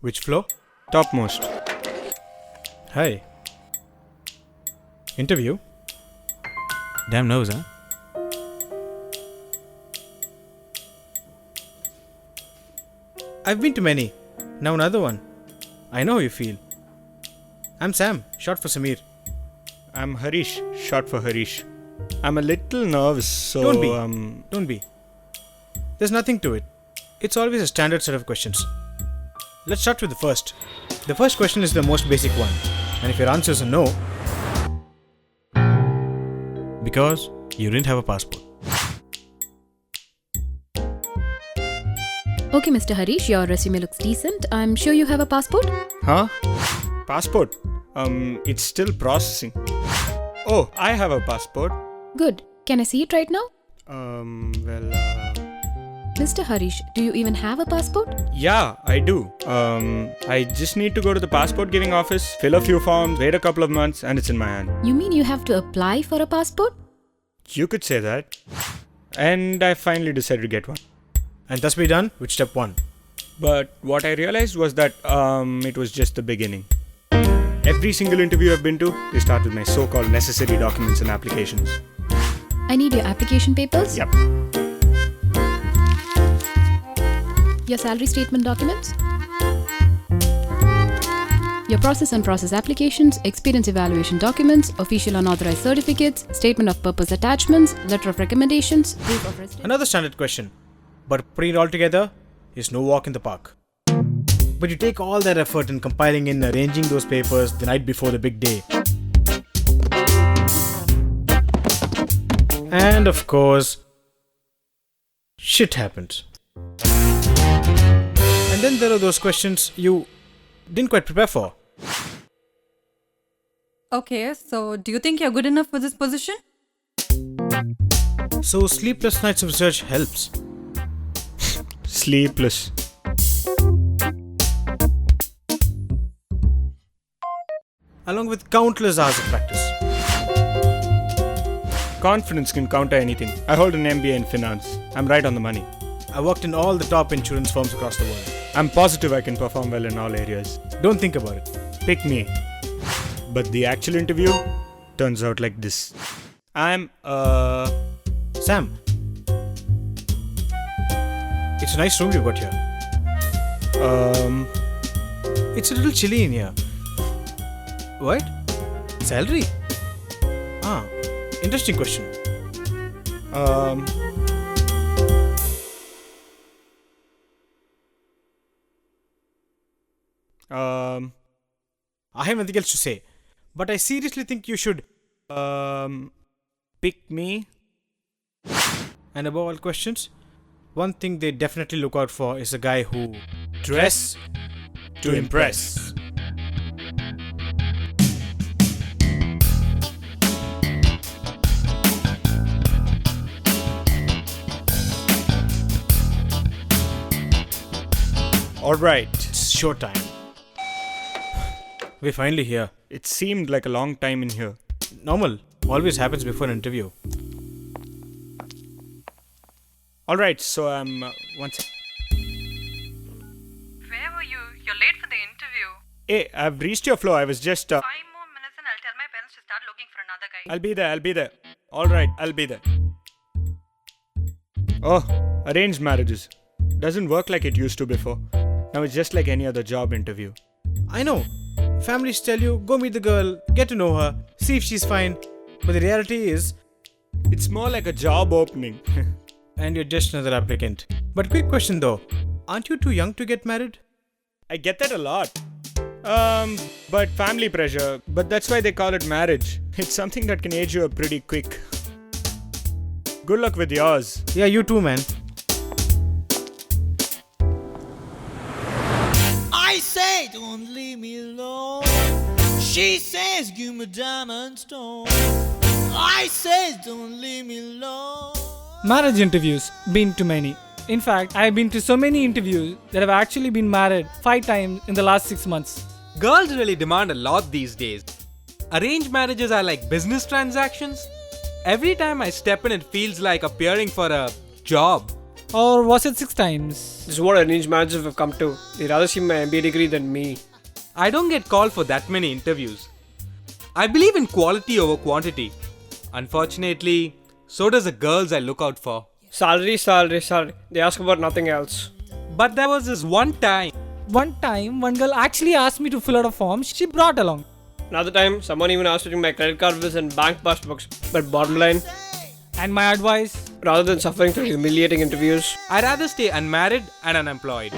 Which floor? Topmost. Hi. Interview? Damn nerves, huh? I've been to many. Now another one. I know how you feel. I'm Sam, short for Samir. I'm Harish, short for Harish. I'm a little nervous, so... Don't be. There's nothing to it. It's always a standard set of questions. Let's start with the first. The first question is the most basic one. And if your answer is no, because you didn't have a passport. Okay, Mr. Harish, your resume looks decent. I'm sure you have a passport? Huh? Passport? It's still processing. Oh, I have a passport. Good. Can I see it right now? Mr. Harish, do you even have a passport? Yeah, I do. I just need to go to the passport giving office, fill a few forms, wait a couple of months, and it's in my hand. You mean you have to apply for a passport? You could say that. And I finally decided to get one. And thus be done with step 1. But what I realized was that it was just the beginning. Every single interview I've been to, they start with my so-called necessary documents and applications. I need your application papers. Yep. Your salary statement documents. Your process and process applications, experience evaluation documents, official unauthorized certificates, statement of purpose attachments, letter of recommendations, proof of residence. Another standard question. But putting it all together is no walk in the park. But you take all that effort in compiling and arranging those papers the night before the big day. And of course, shit happens. And then there are those questions you didn't quite prepare for. Okay, so do you think you're good enough for this position? So sleepless nights of research helps. Sleepless. Along with countless hours of practice. Confidence can counter anything. I hold an MBA in finance. I'm right on the money. I worked in all the top insurance firms across the world. I'm positive I can perform well in all areas. Don't think about it. Pick me. But the actual interview turns out like this. I'm Sam. It's a nice room you got here. It's a little chilly in here. What? Salary? Interesting question. I have nothing else to say, but I seriously think you should pick me. And above all questions, one thing they definitely look out for is a guy who dress to impress. Alright. It's showtime. We're finally here. It seemed like a long time in here. Normal. Always happens before an interview. Alright, so once. Where were you? You're late for the interview. Hey, I've reached your floor. I was just 5 more minutes and I'll tell my parents to start looking for another guy. I'll be there. Alright, I'll be there. Oh, arranged marriages. Doesn't work like it used to before. Now it's just like any other job interview. I know. Families tell you, go meet the girl, get to know her, see if she's fine. But the reality is, it's more like a job opening. and you're just another applicant. But quick question though, aren't you too young to get married? I get that a lot. But family pressure. But that's why they call it marriage. It's something that can age you up pretty quick. Good luck with yours. Yeah, you too, man. I say, don't leave me alone. She says, give me diamond stone. I say, don't leave me alone. Marriage interviews, been to many. In fact, I have been to so many interviews that I've actually been married 5 times in the last 6 months. Girls really demand a lot these days. Arranged marriages are like business transactions. Every time I step in, it feels like appearing for a job. Or was it 6 times? This is what arranged marriages have come to. They'd rather see my MBA degree than me. I don't get called for that many interviews. I believe in quality over quantity. Unfortunately, so does the girls I look out for. Salary, salary, salary. They ask about nothing else. But there was this one time. One time, one girl actually asked me to fill out a form she brought along. Another time, someone even asked me to my credit card bills and bank passbooks. But bottom line, And my advice? rather than suffering through humiliating interviews, I'd rather stay unmarried and unemployed.